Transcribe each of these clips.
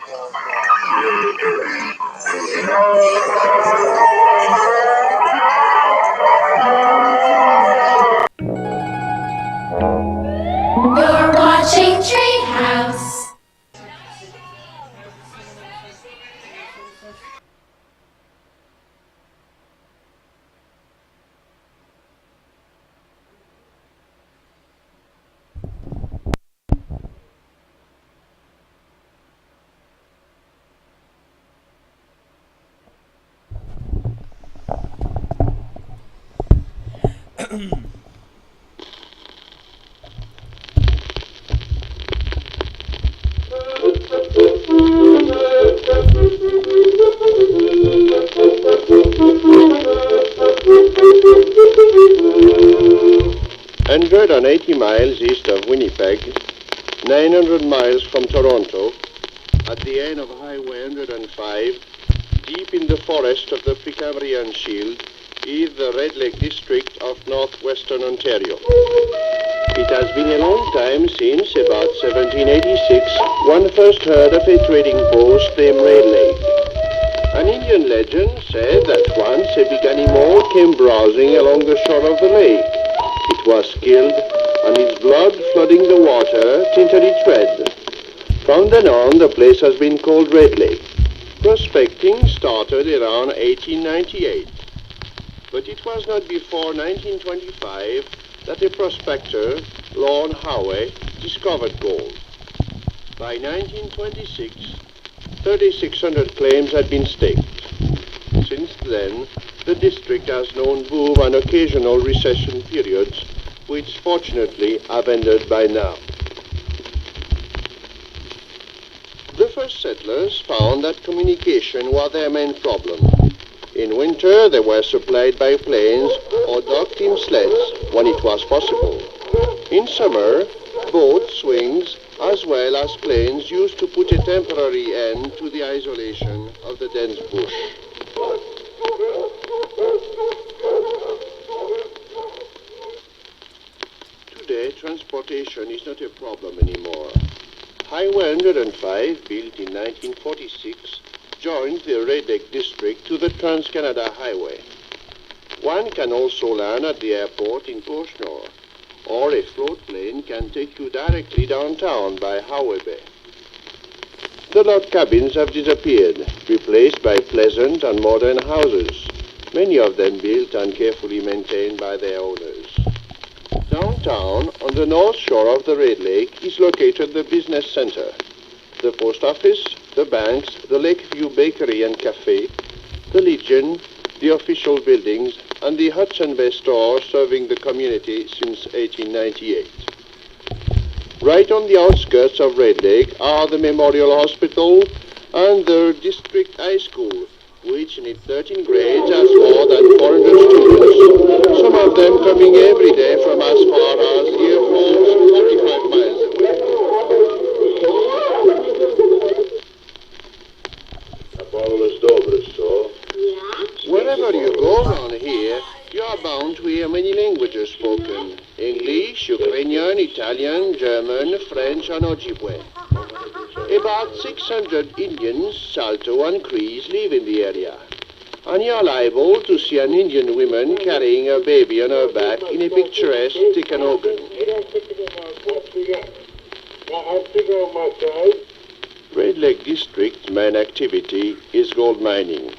You're watching Treehouse. Hundred and 80 miles east of Winnipeg, 900 miles from Toronto, at the end of Highway 105, deep in the forest of the Precambrian Shield, is the Red Lake district of northwestern Ontario. It has been a long time since, about 1786, one first heard of a trading post named Red Lake. An Indian legend said that once a big animal came browsing along the shore of the lake. It was killed, and its blood flooding the water tinted it red. From then on, the place has been called Red Lake. Prospecting started around 1898. But it was not before 1925 that a prospector, Lord Howe, discovered gold. By 1926, 3,600 claims had been staked. Since then, the district has known boom and occasional recession periods, which fortunately have ended by now. The first settlers found that communication was their main problem. In winter, they were supplied by planes or docked in sleds when it was possible. In summer, boats, swings, as well as planes used to put a temporary end to the isolation of the dense bush. Today, transportation is not a problem anymore. Highway 105, built in 1946, joins the Red Lake district to the Trans-Canada Highway. One can also land at the airport in Cauchemar, or a float plane can take you directly downtown by Howe Bay. The log cabins have disappeared, replaced by pleasant and modern houses, many of them built and carefully maintained by their owners. Downtown, on the north shore of the Red Lake, is located the business center, the post office, the banks, the Lakeview Bakery and Cafe, the Legion, the official buildings, and the Hudson Bay store serving the community since 1898. Right on the outskirts of Red Lake are the Memorial Hospital and the District High School, which in its 13 grades has more than 400 students, some of them coming every day from as far as Deer Falls, 45 miles away. Wherever you go around here, you are bound to hear many languages spoken. English, Ukrainian, Italian, German, French, and Ojibwe. About 600 Indians, Salto, and Crees live in the area. And you are liable to see an Indian woman carrying a baby on her back in a picturesque Tikanogan. Red Lake District's main activity is gold mining,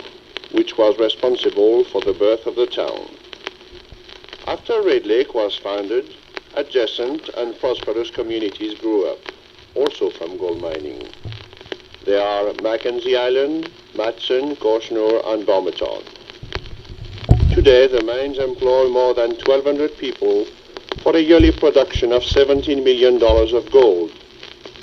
which was responsible for the birth of the town. After Red Lake was founded, adjacent and prosperous communities grew up, also from gold mining. They are Mackenzie Island, Matson, Cauchemar, and Bomaton. Today, the mines employ more than 1,200 people for a yearly production of $17 million of gold,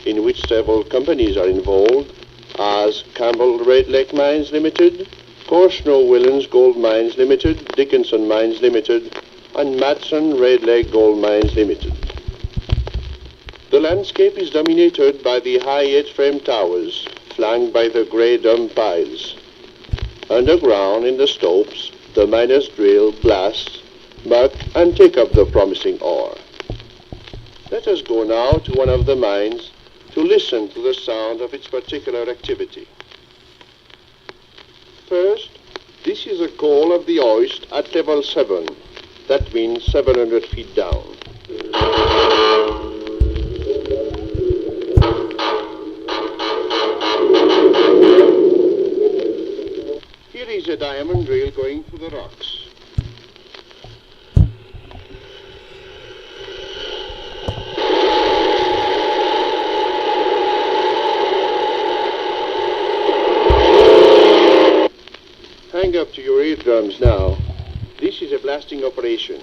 in which several companies are involved, as Campbell Red Lake Mines Limited, Cauchemar Willens Gold Mines Limited, Dickinson Mines Limited, and Matson Red Lake Gold Mines Limited. The landscape is dominated by the high eight-frame towers, flanked by the grey dump piles. Underground in the stopes, the miners drill, blast, muck, and take up the promising ore. Let us go now to one of the mines to listen to the sound of its particular activity. First, this is a call of the hoist at level 7. That means 700 feet down. Here is a diamond drill going through the rocks. Hang up to your eardrums now. This is a blasting operation.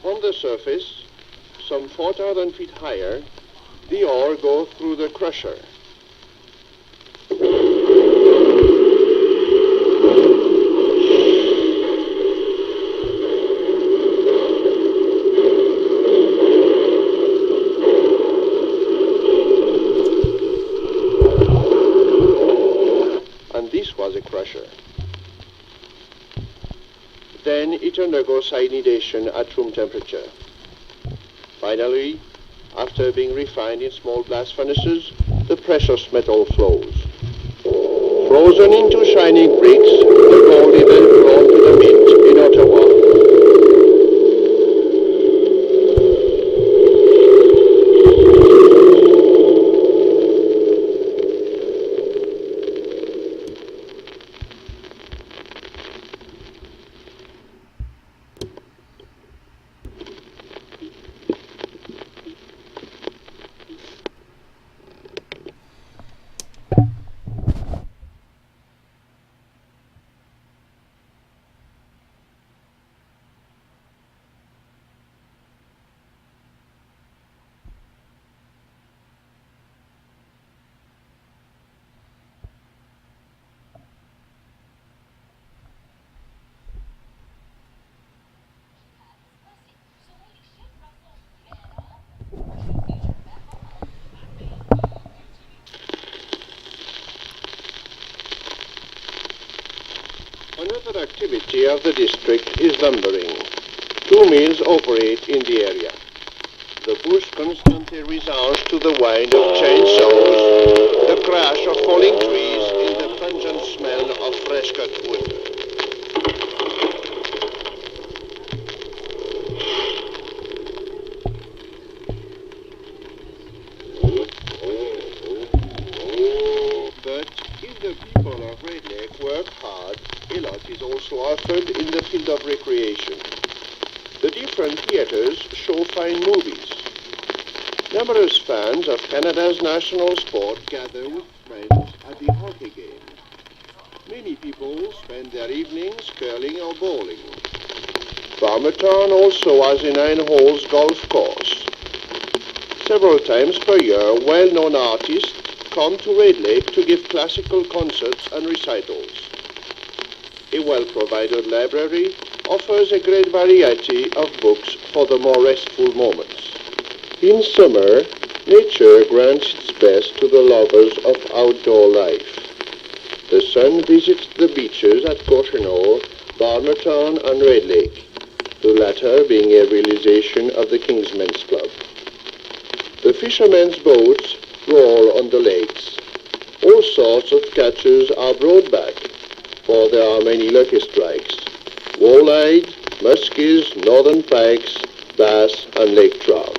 On the surface, some 4,000 feet higher, the ore goes through the crusher. Then it undergoes cyanidation at room temperature. Finally, after being refined in small blast furnaces, the precious metal flows. Frozen into shining bricks, the gold is then flown to the mint in Ottawa. Another activity of the district is lumbering. 2 mills operate in the area. The bush constantly resounds to the whine of chainsaws, the crash of falling trees, and the pungent smell of fresh cut wood. But if the people of Red Lake work hard, a lot is also offered in the field of recreation. The different theaters show fine movies. Numerous fans of Canada's national sport gather with friends at the hockey game. Many people spend their evenings curling or bowling. Barmerton also has a 9-hole golf course. Several times per year, well-known artists come to Red Lake to give classical concerts and recitals. A well-provided library offers a great variety of books for the more restful moments. In summer, nature grants its best to the lovers of outdoor life. The sun visits the beaches at Cochenour, Barmerton, and Red Lake, the latter being a realization of the Kingsmen's Club. The fishermen's boats roll on the lakes. All sorts of catches are brought back, for there are many lucky strikes: walleye, muskies, northern pikes, bass, and lake trout.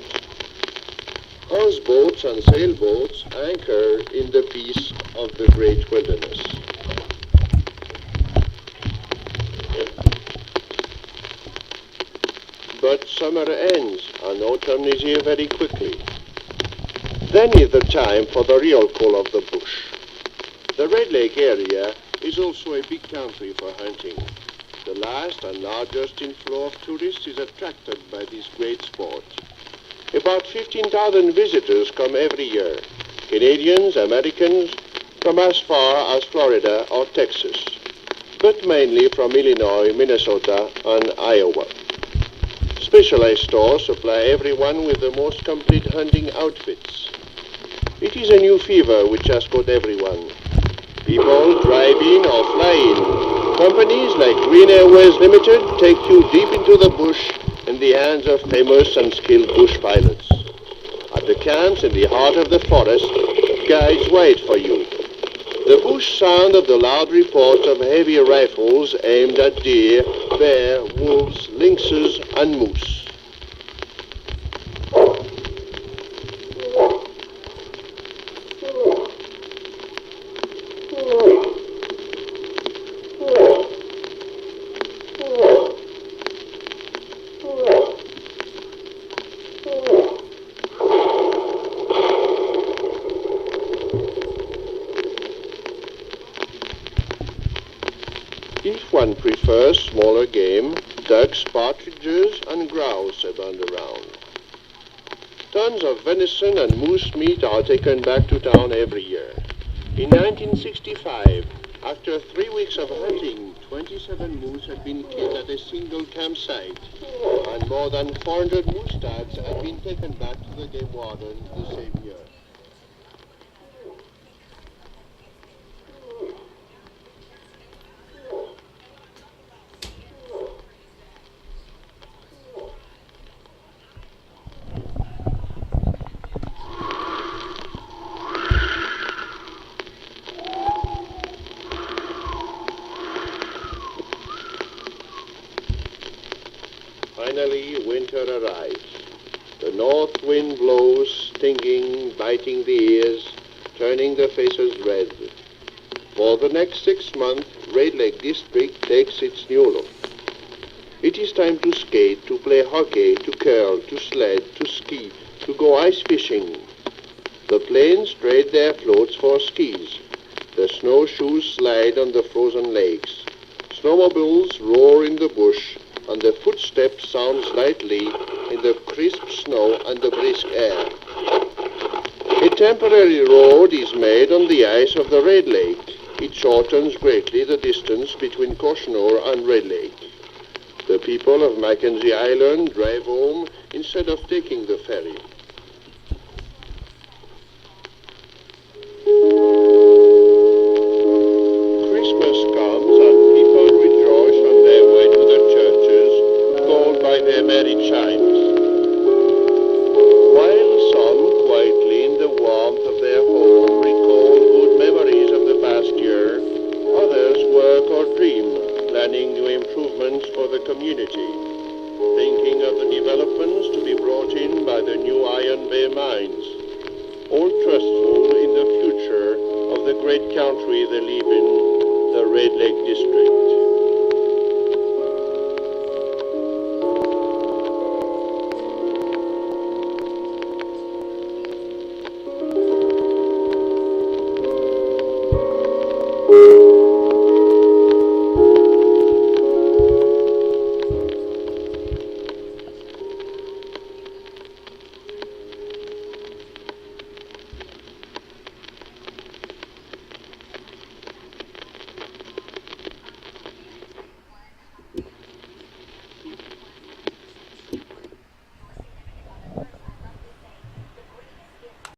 Houseboats and sailboats anchor in the peace of the great wilderness. But summer ends and autumn is here very quickly. Then is the time for the real call of the bush. The Red Lake area is also a big country for hunting. The last and largest inflow of tourists is attracted by this great sport. About 15,000 visitors come every year, Canadians, Americans, from as far as Florida or Texas, but mainly from Illinois, Minnesota, and Iowa. Specialized stores supply everyone with the most complete hunting outfits. It is a new fever which has got everyone. People drive in or fly in. Companies like Green Airways Limited take you deep into the bush in the hands of famous and skilled bush pilots. At the camps in the heart of the forest, guides wait for you. The bush sound of the loud reports of heavy rifles aimed at deer, bear, wolves, lynxes, and moose. If one prefers smaller game, ducks, partridges, and grouse abound around. Tons of venison and moose meat are taken back to town every year. In 1965, after 3 weeks of hunting, 27 moose had been killed at a single campsite, and more than 400 moose tags had been taken back to the game warden the same year. Finally, winter arrives. The north wind blows, stinging, biting the ears, turning the faces red. For the next 6 months, Red Lake District takes its new look. It is time to skate, to play hockey, to curl, to sled, to ski, to go ice fishing. The planes trade their floats for skis. The snowshoes slide on the frozen lakes. Snowmobiles roar in the bush, and the footsteps sound lightly in the crisp snow and the brisk air. A temporary road is made on the ice of the Red Lake. It shortens greatly the distance between Cautionor and Red Lake. The people of Mackenzie Island drive home instead of taking the ferry. Christmas comes and people rejoice on their way to the churches, called by their merry chimes. While some quietly in the warmth of their home recall good memories of the past year, others work or dream, planning new improvements for the community, thinking of the developments to be brought in by the new Iron Bay mines, all trustful in the future of the great country they live in, the Red Lake District.